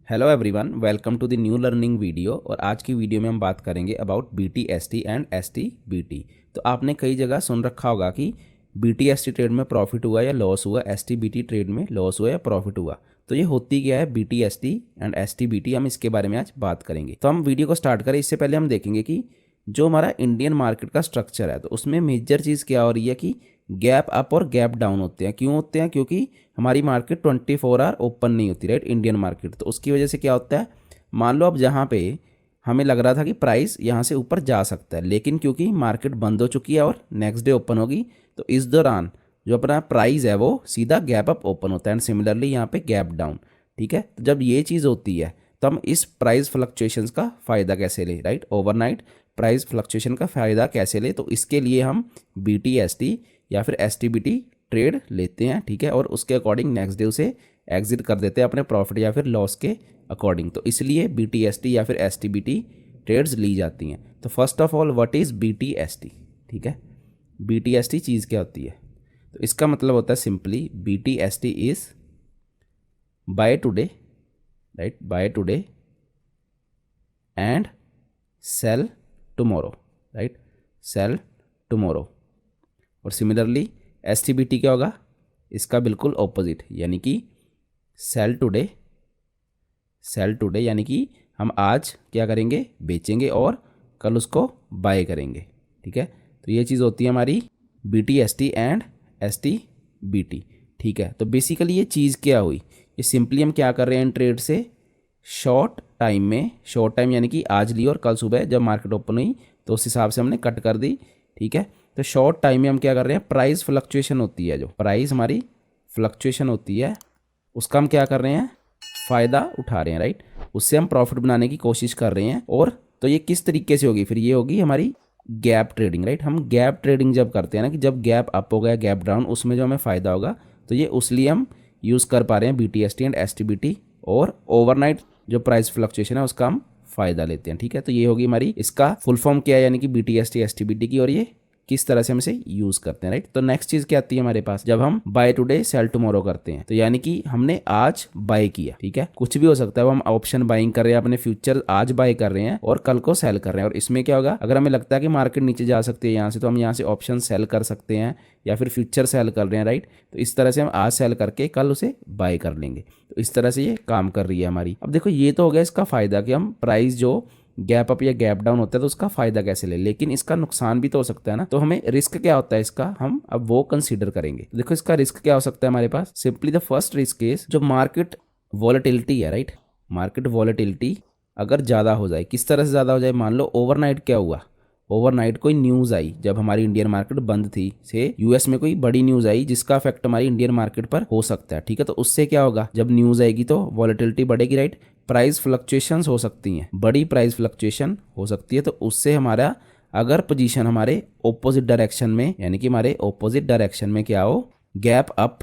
Hello everyone, welcome to the new learning video. और आज की वीडियो में हम बात करेंगे अबाउट BTST एंड STBT। तो आपने कई जगह सुन रखा होगा कि BTST ट्रेड में प्रॉफिट हुआ या लॉस हुआ, STBT ट्रेड में लॉस हुआ या प्रॉफिट हुआ। तो ये होती क्या है BTST एंड STBT, हम इसके बारे में आज बात करेंगे। तो हम वीडियो को स्टार्ट करें इससे पहले हम देखेंगे कि जो हमारा इंडियन मार्केट का स्ट्रक्चर है तो उसमें मेजर चीज़ क्या हो रही है कि गैप अप और गैप डाउन होते हैं। क्यों होते हैं? क्योंकि हमारी मार्केट 24 आवर ओपन नहीं होती, राइट, इंडियन मार्केट। तो उसकी वजह से क्या होता है, मान लो अब जहाँ पे हमें लग रहा था कि प्राइस यहाँ से ऊपर जा सकता है, लेकिन क्योंकि मार्केट बंद हो चुकी है और नेक्स्ट डे ओपन होगी, तो इस दौरान जो अपना प्राइस है वो सीधा गैप अप ओपन होता है एंड सिमिलरली यहाँ पे गैप डाउन। ठीक है, तो जब ये चीज़ होती है तो हम इस प्राइस फ्लक्चुएशंस का फ़ायदा कैसे लें, राइट, ओवरनाइट प्राइस फ्लक्चुएशन का फ़ायदा कैसे लें। तो इसके लिए हम BTST या फिर STBT ट्रेड लेते हैं, ठीक है, और उसके अकॉर्डिंग नेक्स्ट डे उसे एग्जिट कर देते हैं अपने प्रॉफिट या फिर लॉस के अकॉर्डिंग। तो इसलिए BTST या फिर STBT ट्रेड्स ली जाती हैं। तो first of all what is BTST? ठीक है, BTST चीज़ क्या होती है? तो इसका मतलब होता है simply BTST is buy today, right, buy today and sell tomorrow, right, sell tomorrow. और सिमिलरली STBT क्या होगा? इसका बिल्कुल ऑपोजिट, यानी कि सेल टुडे यानी कि हम आज क्या करेंगे, बेचेंगे और कल उसको बाय करेंगे। ठीक है, तो ये चीज़ होती है हमारी BTST एंड STBT। ठीक है, तो बेसिकली ये चीज़ क्या हुई, ये सिंपली हम क्या कर रहे हैं इन ट्रेड से शॉर्ट टाइम यानी कि आज ली और कल सुबह जब मार्केट ओपन हुई तो उस हिसाब से हमने कट कर दी। ठीक है, तो शॉर्ट टाइम में हम क्या कर रहे हैं, प्राइस फ्लक्चुएशन होती है, जो प्राइस हमारी फ्लक्चुएशन होती है उसका हम क्या कर रहे हैं, फ़ायदा उठा रहे हैं, राइट, उससे हम प्रॉफिट बनाने की कोशिश कर रहे हैं। और तो ये किस तरीके से होगी, फिर ये होगी हमारी गैप ट्रेडिंग, राइट। हम गैप ट्रेडिंग जब करते हैं ना, कि जब गैप अप हो गया गैप डाउन, उसमें जो हमें फ़ायदा होगा, तो ये उसलिए हम यूज़ कर पा रहे हैं BTST एंड STBT। और ओवरनाइट जो प्राइस फ्लक्चुएशन है उसका हम फ़ायदा लेते हैं। ठीक है, तो ये होगी हमारी, इसका फुल फॉर्म क्या है, यानी कि BTST STBT की, और ये किस तरह से हम इसे यूज़ करते हैं, राइट। तो नेक्स्ट चीज़ क्या आती है हमारे पास, जब हम बाय टुडे सेल टुमारो करते हैं, तो यानी कि हमने आज बाय किया, ठीक है, कुछ भी हो सकता है, वो हम ऑप्शन बाइंग कर रहे हैं, अपने फ्यूचर आज बाय कर रहे हैं और कल को सेल कर रहे हैं। और इसमें क्या होगा, अगर हमें लगता है कि मार्केट नीचे जा सकती है यहाँ से, तो हम यहाँ से ऑप्शन सेल कर सकते हैं या फिर फ्यूचर सेल कर रहे हैं, राइट। तो इस तरह से हम आज सेल करके कल उसे बाय कर लेंगे। तो इस तरह से ये काम कर रही है हमारी। अब देखो, ये तो हो गया इसका फ़ायदा कि हम प्राइस जो गैप अप या गैप डाउन होता है तो उसका फ़ायदा कैसे ले, लेकिन इसका नुकसान भी तो हो सकता है ना। तो हमें रिस्क क्या होता है इसका, हम अब वो कंसीडर करेंगे। तो देखो, इसका रिस्क क्या हो सकता है हमारे पास, simply the first risk is जो मार्केट वॉलेटिलिटी है, राइट, मार्केट वॉलेटिलिटी अगर ज़्यादा हो जाए, किस तरह से ज़्यादा हो जाए, मान लो ओवरनाइट क्या हुआ, ओवरनाइट कोई न्यूज़ आई जब हमारी इंडियन मार्केट बंद थी, से US में कोई बड़ी न्यूज़ आई जिसका इफेक्ट हमारी इंडियन मार्केट पर हो सकता है। ठीक है, तो उससे क्या होगा, जब न्यूज़ आएगी तो वॉलेटिलिटी बढ़ेगी, राइट, प्राइस फ्लक्चुएशंस हो सकती हैं, बड़ी प्राइस फ्लक्चुएशन हो सकती है। तो उससे हमारा अगर पोजीशन हमारे ऑपोजिट डायरेक्शन में, यानी कि हमारे ऑपोजिट डायरेक्शन में क्या हो, गैप अप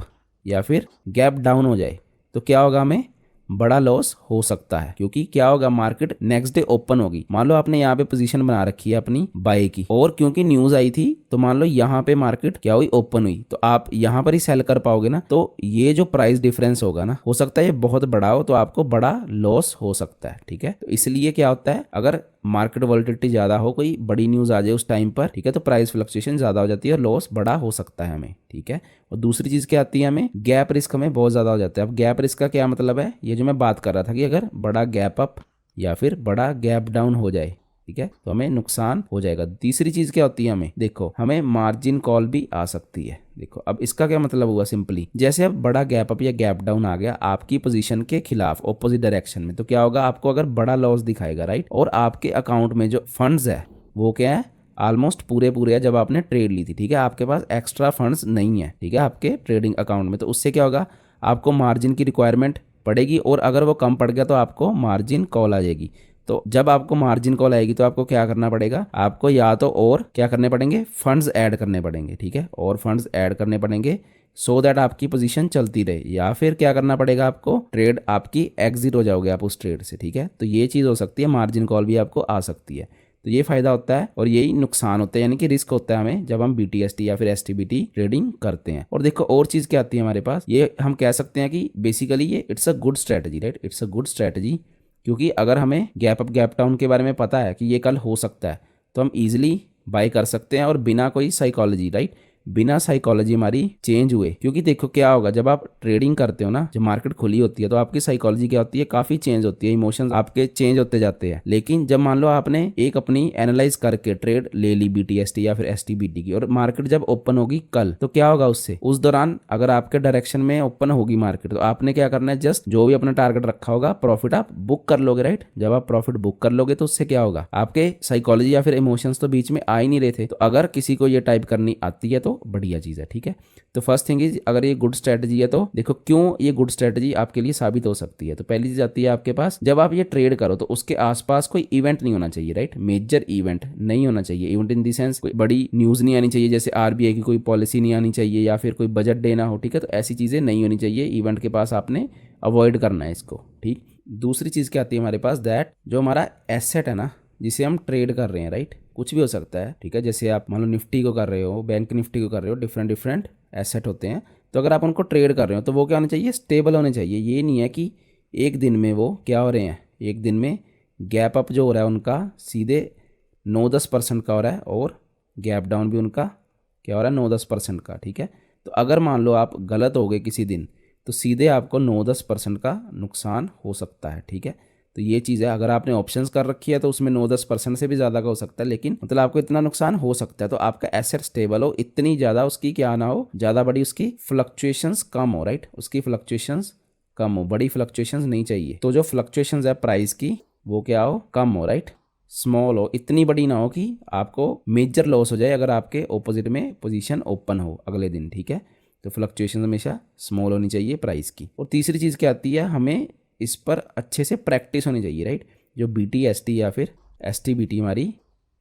या फिर गैप डाउन हो जाए, तो क्या होगा, हमें बड़ा लॉस हो सकता है। क्योंकि क्या होगा, मार्केट नेक्स्ट डे ओपन होगी, मान लो आपने यहाँ पे पोजीशन बना रखी है अपनी बाय की, और क्योंकि न्यूज़ आई थी तो मान लो यहाँ पे मार्केट क्या हुई, ओपन हुई, तो आप यहाँ पर ही सेल कर पाओगे ना। तो ये जो प्राइस डिफरेंस होगा ना, हो सकता है ये बहुत बड़ा हो, तो आपको बड़ा लॉस हो सकता है। ठीक है, तो इसलिए क्या होता है, अगर मार्केट वॉलेटिलिटी ज़्यादा हो, कोई बड़ी न्यूज़ आ जाए उस टाइम पर, ठीक है, तो प्राइस फ्लक्चुएशन ज़्यादा हो जाती है और लॉस बड़ा हो सकता है हमें। ठीक है, और दूसरी चीज़ क्या आती है, हमें गैप रिस्क हमें बहुत ज़्यादा हो जाता है। अब गैप रिस्क का क्या मतलब है, ये जो मैं बात कर रहा था कि अगर बड़ा गैप अप या फिर बड़ा गैप डाउन हो जाए, ठीक है, तो हमें नुकसान हो जाएगा। तीसरी चीज़ क्या होती है, हमें देखो, हमें मार्जिन कॉल भी आ सकती है। देखो, अब इसका क्या मतलब हुआ, सिंपली जैसे अब बड़ा गैप अप या गैप डाउन आ गया आपकी पोजीशन के खिलाफ ऑपोजिट डायरेक्शन में, तो क्या होगा, आपको अगर बड़ा लॉस दिखाएगा, राइट, और आपके अकाउंट में जो फंड्स है वो क्या है, ऑलमोस्ट पूरे है जब आपने ट्रेड ली थी। ठीक है, आपके पास एक्स्ट्रा फंड्स नहीं है, ठीक है, आपके ट्रेडिंग अकाउंट में, तो उससे क्या होगा, आपको मार्जिन की रिक्वायरमेंट पड़ेगी, और अगर वो कम पड़ गया तो आपको मार्जिन कॉल आ जाएगी। तो जब आपको मार्जिन कॉल आएगी तो आपको क्या करना पड़ेगा, आपको या तो और क्या करने पड़ेंगे, फंड्स ऐड करने पड़ेंगे। ठीक है, और फंड्स ऐड करने पड़ेंगे सो दैट आपकी पोजीशन चलती रहे, या फिर क्या करना पड़ेगा, आपको ट्रेड आपकी एग्जिट हो जाओगे आप उस ट्रेड से। ठीक है, तो ये चीज़ हो सकती है, मार्जिन कॉल भी आपको आ सकती है। तो ये फ़ायदा होता है और यही नुकसान होता है, यानी कि रिस्क होता है हमें जब हम BTST या फिर STBT ट्रेडिंग करते हैं। और देखो और चीज़ क्या आती है हमारे पास, ये हम कह सकते हैं कि बेसिकली ये it's a good strategy, right, it's a good strategy, क्योंकि अगर हमें गैप अप गैप डाउन के बारे में पता है कि ये कल हो सकता है तो हम ईजिली बाय कर सकते हैं और बिना कोई साइकोलॉजी, राइट, बिना साइकोलॉजी हमारी चेंज हुए। क्योंकि देखो क्या होगा, जब आप ट्रेडिंग करते हो ना, जब मार्केट खुली होती है तो आपकी साइकोलॉजी क्या होती है, काफी चेंज होती है, इमोशंस आपके चेंज होते जाते हैं। लेकिन जब मान लो आपने एक अपनी एनालाइज करके ट्रेड ले ली BTST या फिर STBT की, और मार्केट जब ओपन होगी कल, तो क्या होगा उससे, उस दौरान अगर आपके डायरेक्शन में ओपन होगी मार्केट तो आपने क्या करना है, जस्ट जो भी अपना टारगेट रखा होगा प्रॉफिट आप बुक कर लोगे, राइट। जब आप प्रॉफिट बुक कर लोगे तो उससे क्या होगा, आपके साइकोलॉजी या फिर इमोशंस तो बीच में आ ही नहीं रहे थे। तो अगर किसी को ये टाइप करनी आती है तो बढ़िया चीज़ है, ठीक है। तो फर्स्ट थिंग इज, अगर ये गुड स्ट्रेटजी है तो देखो क्यों ये गुड स्ट्रेटजी आपके लिए साबित हो सकती है। तो पहली चीज आती है आपके पास, जब आप ये ट्रेड करो तो उसके आसपास कोई इवेंट नहीं होना चाहिए, राइट, मेजर इवेंट नहीं होना चाहिए। इवेंट इन दी सेंस कोई बड़ी न्यूज नहीं आनी चाहिए, जैसे RBI की कोई पॉलिसी नहीं आनी चाहिए या फिर कोई बजट डे ना हो, ठीक है। तो ऐसी चीजें नहीं होनी चाहिए, इवेंट के पास आपने अवॉइड करना है इसको, ठीक। दूसरी चीज क्या आती है हमारे पास, दैट जो हमारा एसेट है ना जिसे हम ट्रेड कर रहे हैं, राइट, कुछ भी हो सकता है, ठीक है। जैसे आप मान लो निफ्टी को कर रहे हो, बैंक निफ्टी को कर रहे हो, डिफरेंट डिफरेंट एसेट होते हैं। तो अगर आप उनको ट्रेड कर रहे हो तो वो क्या होना चाहिए, स्टेबल होने चाहिए। ये नहीं है कि एक दिन में वो क्या हो रहे हैं, एक दिन में गैप अप जो हो रहा है उनका सीधे 9-10% का हो रहा है और गैप डाउन भी उनका क्या हो रहा है 9-10% का, ठीक है। तो अगर मान लो आप गलत हो गए किसी दिन तो सीधे आपको 9-10% का नुकसान हो सकता है, ठीक है। तो ये चीज़ है, अगर आपने ऑप्शंस कर रखी है तो उसमें 9-10% से भी ज़्यादा का हो सकता है, लेकिन मतलब आपको इतना नुकसान हो सकता है। तो आपका एसेट स्टेबल हो, इतनी ज़्यादा उसकी क्या ना हो, ज़्यादा बड़ी उसकी फ्लक्चुएशंस कम हो, राइट, उसकी फ्लक्चुएशंस कम हो, बड़ी फ्लक्चुएशंस नहीं चाहिए। तो जो फ्लक्चुएशंस है प्राइस की वो क्या हो, कम हो, राइट, स्मॉल हो, इतनी बड़ी ना हो कि आपको मेजर लॉस हो जाए अगर आपके ऑपोजिट में पोजीशन ओपन हो अगले दिन, ठीक है। तो फ्लक्चुएशन हमेशा स्मॉल होनी चाहिए प्राइस की। और तीसरी चीज़ क्या आती है, हमें इस पर अच्छे से प्रैक्टिस होनी चाहिए, राइट। जो BTST या फिर STBT हमारी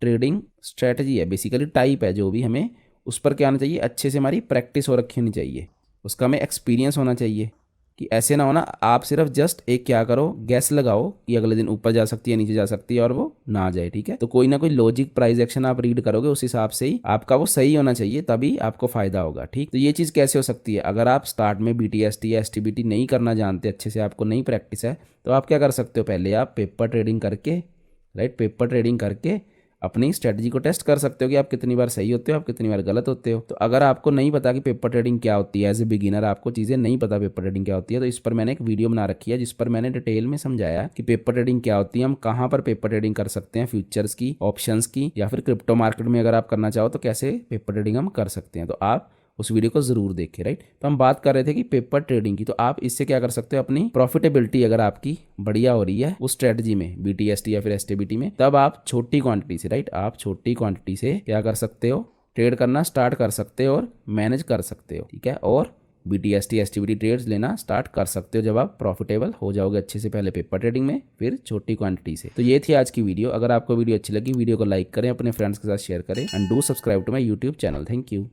ट्रेडिंग स्ट्रेटजी है, बेसिकली टाइप है जो भी, हमें उस पर क्या आना चाहिए, अच्छे से हमारी प्रैक्टिस हो रखी होनी चाहिए, उसका हमें एक्सपीरियंस होना चाहिए। कि ऐसे ना हो ना आप सिर्फ जस्ट एक क्या करो, गैस लगाओ कि अगले दिन ऊपर जा सकती है नीचे जा सकती है और वो ना जाए, ठीक है। तो कोई ना कोई लॉजिक प्राइस एक्शन आप रीड करोगे, उस हिसाब से ही आपका वो सही होना चाहिए, तभी आपको फायदा होगा, ठीक। तो ये चीज़ कैसे हो सकती है, अगर आप स्टार्ट में BTST या STBT नहीं करना जानते अच्छे से, आपको नहीं प्रैक्टिस है, तो आप क्या कर सकते हो, पहले आप पेपर ट्रेडिंग करके, राइट, पेपर ट्रेडिंग करके अपनी स्ट्रेटजी को टेस्ट कर सकते हो कि आप कितनी बार सही होते हो, आप कितनी बार गलत होते हो। तो अगर आपको नहीं पता कि पेपर ट्रेडिंग क्या होती है, एज ए बिगिनर आपको चीज़ें नहीं पता पेपर ट्रेडिंग क्या होती है, तो इस पर मैंने एक वीडियो बना रखी है जिस पर मैंने डिटेल में समझाया कि पेपर ट्रेडिंग क्या होती है, हम कहाँ पर पेपर ट्रेडिंग कर सकते हैं, फ्यूचर्स की, ऑप्शंस की, या फिर क्रिप्टो मार्केट में अगर आप करना चाहो तो कैसे पेपर ट्रेडिंग हम कर सकते हैं। तो आप उस वीडियो को जरूर देखें, राइट। तो हम बात कर रहे थे कि पेपर ट्रेडिंग की, तो आप इससे क्या कर सकते हो, अपनी प्रॉफिटेबिलिटी अगर आपकी बढ़िया हो रही है उस स्ट्रेटजी में, BTST या फिर STBT में, तब आप छोटी क्वांटिटी से, राइट, आप छोटी क्वांटिटी से क्या कर सकते हो, ट्रेड करना स्टार्ट कर सकते हो और मैनेज कर सकते हो, ठीक है। और BTST STBT ट्रेड्स लेना स्टार्ट कर सकते हो जब आप प्रॉफिटेबल हो जाओगे अच्छे से, पहले पेपर ट्रेडिंग में फिर छोटी क्वांटिटी से। तो ये थी आज की वीडियो। अगर आपको वीडियो अच्छी लगी, वीडियो को लाइक करें, अपने फ्रेंड्स के साथ शेयर करें and do subscribe to my YouTube channel. Thank you.